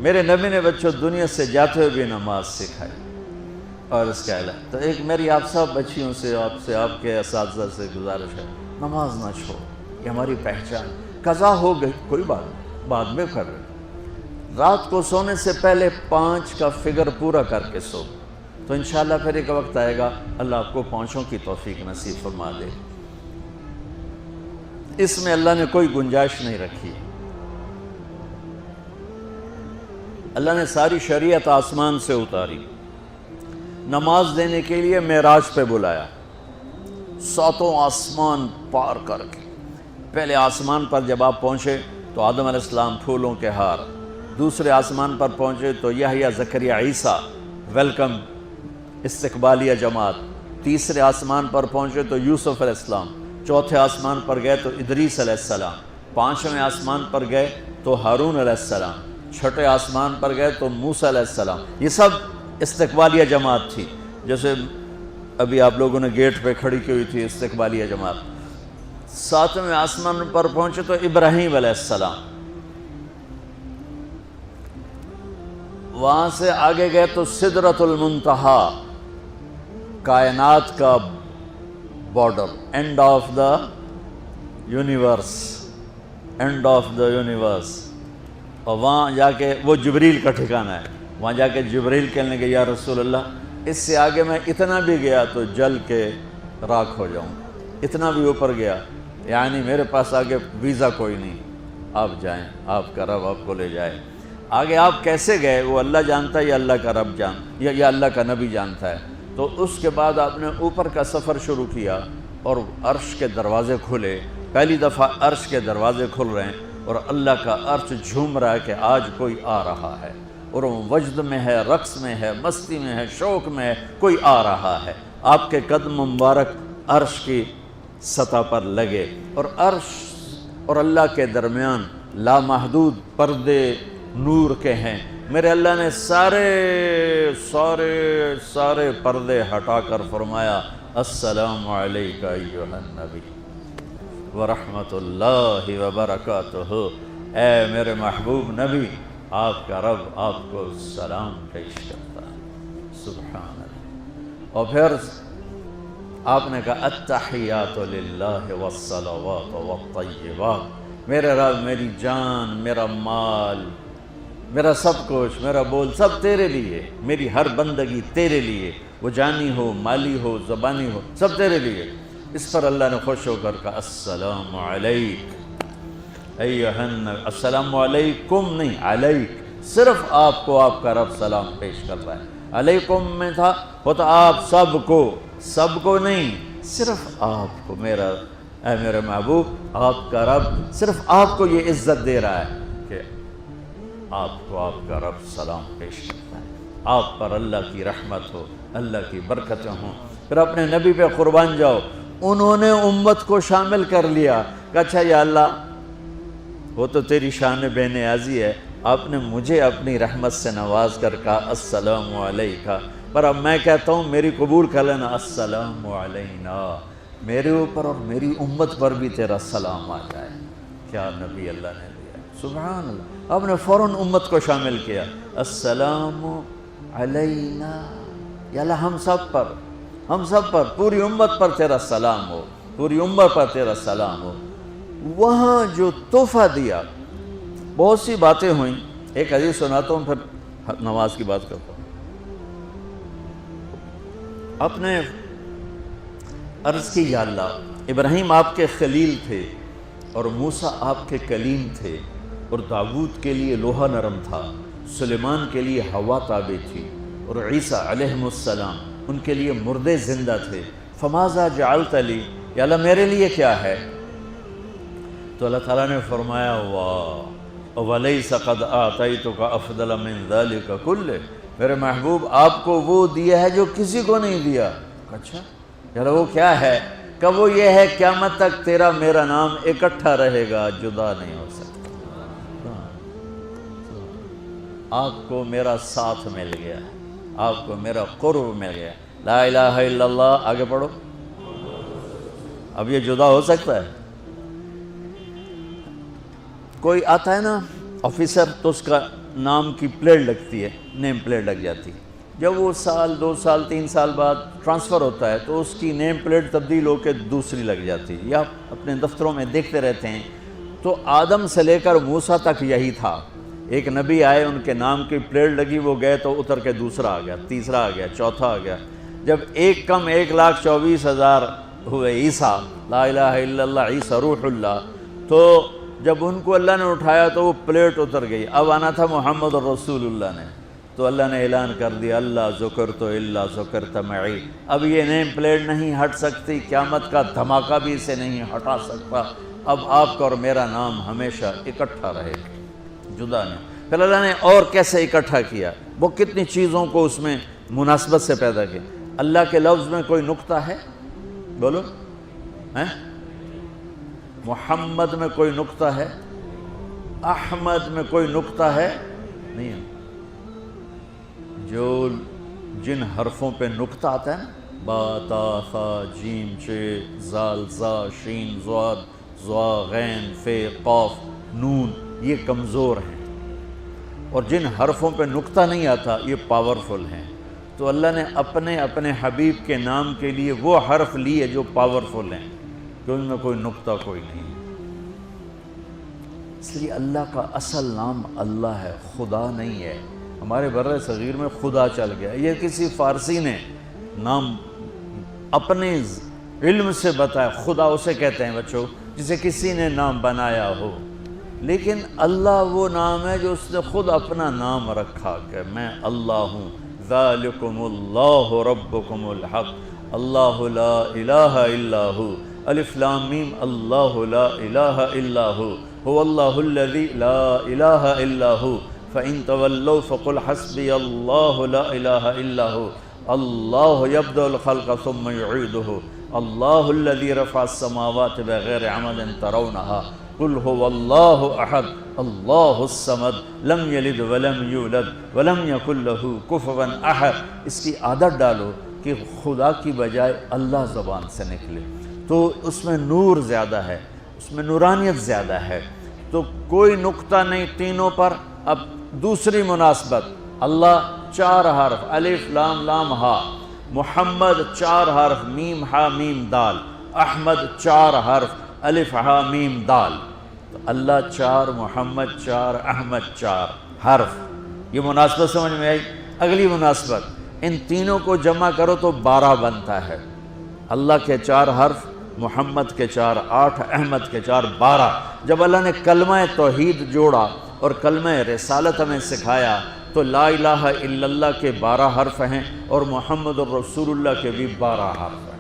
میرے نبی نے بچوں دنیا سے جاتے ہوئے بھی نماز سکھائی. اور اس کا علاج تو ایک میری آپ سب بچیوں سے آپ کے اساتذہ سے گزارش ہے، نماز نہ چھوڑ، یہ ہماری پہچان. قضا ہو گئی کوئی بات نہیں، بعد میں کر رہے، رات کو سونے سے پہلے 5 کا فگر پورا کر کے سو، تو انشاءاللہ پھر ایک وقت آئے گا اللہ آپ کو 5 کی توفیق نصیب فرما دے. اس میں اللہ نے کوئی گنجائش نہیں رکھی. اللہ نے ساری شریعت آسمان سے اتاری، نماز دینے کے لیے معراج پہ بلایا، 7 آسمان پار کر کے. پہلے آسمان پر جب آپ پہنچے تو آدم علیہ السلام پھولوں کے ہار، دوسرے آسمان پر پہنچے تو یحییٰ زکریا عیسیٰ ویلکم استقبالیہ جماعت، تیسرے آسمان پر پہنچے تو یوسف علیہ السلام، چوتھے آسمان پر گئے تو ادریس علیہ السلام، 5ویں آسمان پر گئے تو ہارون علیہ السلام، 6ٹھے آسمان پر گئے تو موسیٰ علیہ السلام. یہ سب استقبالیہ جماعت تھی. جیسے ابھی آپ لوگوں نے گیٹ پہ کھڑی کی ہوئی تھی استقبالیہ جماعت. 7ویں آسمان پر پہنچے تو ابراہیم علیہ السلام، وہاں سے آگے گئے تو سدرۃ المنتہا، کائنات کا border, and of the universe, and of the universe. اور وہاں جا کے وہ جبریل کا ٹھکانہ ہے، وہاں جا کے جبریل کہنے کہ یا رسول اللہ اس سے آگے میں اتنا بھی گیا تو جل کے راکھ ہو جاؤں، اتنا بھی اوپر گیا یعنی میرے پاس آگے ویزا کوئی نہیں، آپ جائیں، آپ کا رب آپ کو لے جائے. آگے آپ کیسے گئے وہ اللہ جانتا ہے یا اللہ کا رب یا اللہ کا نبی جانتا ہے. تو اس کے بعد آپ نے اوپر کا سفر شروع کیا اور عرش کے دروازے کھلے. پہلی دفعہ عرش کے دروازے کھل رہے ہیں اور اللہ کا عرش جھوم رہا ہے کہ آج کوئی آ رہا ہے، اور وہ وجد میں ہے، رقص میں ہے، مستی میں ہے، شوق میں ہے، کوئی آ رہا ہے. آپ کے قدم مبارک عرش کی سطح پر لگے اور عرش اور اللہ کے درمیان لامحدود پردے نور کے ہیں. میرے اللہ نے سارے پردے ہٹا کر فرمایا السلام علیکہ ایھا النبی ورحمۃ اللہ وبرکاتہ. اے میرے محبوب نبی، آپ کا رب آپ کو سلام پیش کرتا ہے. سبحان اللہ. اور پھر آپ نے کہا التحیات للہ والصلوات والطیبات. میرے رب، میری جان، میرا مال، میرا سب کچھ، میرا بول سب تیرے لیے، میری ہر بندگی تیرے لیے، وہ جانی ہو، مالی ہو، زبانی ہو، سب تیرے لیے. اس پر اللہ نے خوش ہو کر کہا السلام علیک ایھا النبی. السلام علیکم نہیں، علیک. صرف آپ کو آپ کا رب سلام پیش کر رہا ہے. علیکم میں تھا ہوتا آپ سب کو نہیں، صرف آپ کو. اے میرے محبوب، آپ کا رب صرف آپ کو یہ عزت دے رہا ہے کہ آپ کو آپ کا رب سلام پیش کرتا ہے. آپ پر اللہ کی رحمت ہو، اللہ کی برکتیں ہوں. پھر اپنے نبی پہ قربان جاؤ. انہوں نے امت کو شامل کر لیا کہ اچھا یا اللہ، وہ تو تیری شان بے نیازی ہے، آپ نے مجھے اپنی رحمت سے نواز کر کہا السلام علیکہ، پر اب میں کہتا ہوں میری قبول کر لینا السلام علینا، میرے اوپر اور میری امت پر بھی تیرا سلام آ جائے. کیا نبی اللہ نے دیا، سبحان اللہ. آپ نے فوراً امت کو شامل کیا. السلام علینا، یا اللہ ہم سب پر پوری امت پر تیرا سلام ہو، پوری امت پر تیرا سلام ہو. وہاں جو تحفہ دیا، بہت سی باتیں ہوئیں. ایک حدیث سناتا ہوں پھر نماز کی بات کرتا ہوں. آپ نے عرض کی یا اللہ، ابراہیم آپ کے خلیل تھے اور موسیٰ آپ کے کلیم تھے، اور داؤد کے لیے لوہا نرم تھا، سلیمان کے لیے ہوا تابع تھی، اور عیسیٰ علیہ السلام ان کے لیے مردے زندہ تھے. فماذا جعلت لی، یا اللہ میرے لیے کیا ہے؟ تو اللہ تعالیٰ نے فرمایا واہ وَلَيْسَ قَدْ آتَيْتُكَ أَفْضَلَ مِنْ ذَلِكَ كُلِّهِ. میرے محبوب آپ کو وہ دیا ہے جو کسی کو نہیں دیا. اچھا یا اللہ وہ کیا ہے؟ کہ وہ یہ ہے قیامت تک تیرا میرا نام اکٹھا رہے گا، جدا نہیں ہو سکتا. آپ کو میرا ساتھ مل گیا، آپ کو میرا قرب مل گیا. لا الہ الا اللہ، آگے پڑھو. اب یہ جدا ہو سکتا ہے؟ کوئی آتا ہے نا آفیسر، تو اس کا نام کی پلیٹ لگتی ہے، نیم پلیٹ لگ جاتی ہے۔ جب وہ سال 2 سال 3 سال بعد ٹرانسفر ہوتا ہے تو اس کی نیم پلیٹ تبدیل ہو کے دوسری لگ جاتی ہے، یا اپنے دفتروں میں دیکھتے رہتے ہیں۔ تو آدم سے لے کر موسیٰ تک یہی تھا، ایک نبی آئے، ان کے نام کی پلیٹ لگی، وہ گئے تو اتر کے دوسرا آ گیا، تیسرا آ گیا، چوتھا آ گیا۔ جب ایک کم 1,24,000 ہوئے عیسیٰ، لا الہ الا اللہ عیسیٰ روح اللہ، تو جب ان کو اللہ نے اٹھایا تو وہ پلیٹ اتر گئی۔ اب آنا تھا محمد رسول اللہ نے، تو اللہ نے اعلان کر دیا اللہ ذکرت الا ذکرت معی۔ اب یہ نیم پلیٹ نہیں ہٹ سکتی، قیامت کا دھماکہ بھی اسے نہیں ہٹا سکتا۔ اب آپ کا اور میرا نام ہمیشہ اکٹھا رہے، جدا نہیں۔ پھر اللہ نے اور کیسے اکٹھا کیا، وہ کتنی چیزوں کو اس میں مناسبت سے پیدا کیا۔ اللہ کے لفظ میں کوئی نقطہ ہے؟ بولو، ہیں؟ محمد میں کوئی نقطہ ہے؟ احمد میں کوئی نقطہ ہے؟ نہیں ہے۔ جو جن حرفوں پہ نقطہ آتا ہے نا، با تا ثا جیم چ زال زا شین ضاد ضا غین فے قاف نون، یہ کمزور ہیں، اور جن حرفوں پہ نقطہ نہیں آتا یہ پاورفل ہیں۔ تو اللہ نے اپنے حبیب کے نام کے لیے وہ حرف لیے جو پاورفل ہیں، کہ ان میں کوئی نقطہ کوئی نہیں۔ اس لیے اللہ کا اصل نام اللہ ہے، خدا نہیں ہے۔ ہمارے بر صغیر میں خدا چل گیا، یہ کسی فارسی نے نام اپنے علم سے بتایا۔ خدا اسے کہتے ہیں بچوں جسے کسی نے نام بنایا ہو، لیکن اللہ وہ نام ہے جو اس نے خود اپنا نام رکھا کہ میں اللہ ہوں۔ ذالکم اللہ ربکم الحق اللہ لا الہ الا ہو، الف لام میم اللہ لا الہ الا ہو، هو اللہ الذی لا الہ الا ہو، فإن تولوا فقل حسبی اللہ لا الہ الا ہو، اللہ یبدأ الخلق ثم یعیدہ، اللہ الذی رفع السماوات بغیر عمد ترونها، قل هو اللہ احد اللہ الصمد لم یلد ولم یولد ولم یکن له کفوا احد۔ اس کی عادت ڈالو کہ خدا کی بجائے اللہ زبان سے نکلے، تو اس میں نور زیادہ ہے، اس میں نورانیت زیادہ ہے۔ تو کوئی نقطہ نہیں تینوں پر۔ اب دوسری مناسبت، اللہ 4 حرف، الف لام لام ہا، محمد 4 حرف، میم ہا میم دال، احمد 4 حرف، الف ہا میم دال۔ تو اللہ 4، محمد 4، احمد 4 حرف۔ یہ مناسبت سمجھ میں آئی؟ اگلی مناسبت، ان تینوں کو جمع کرو تو 12 بنتا ہے۔ اللہ کے 4 حرف، محمد کے 4 8، احمد کے 4 12۔ جب اللہ نے کلمہ توحید جوڑا اور کلمہ رسالت ہمیں سکھایا تو لا الہ الا اللہ کے 12 حرف ہیں اور محمد الرسول اللہ کے بھی 12 حرف ہیں۔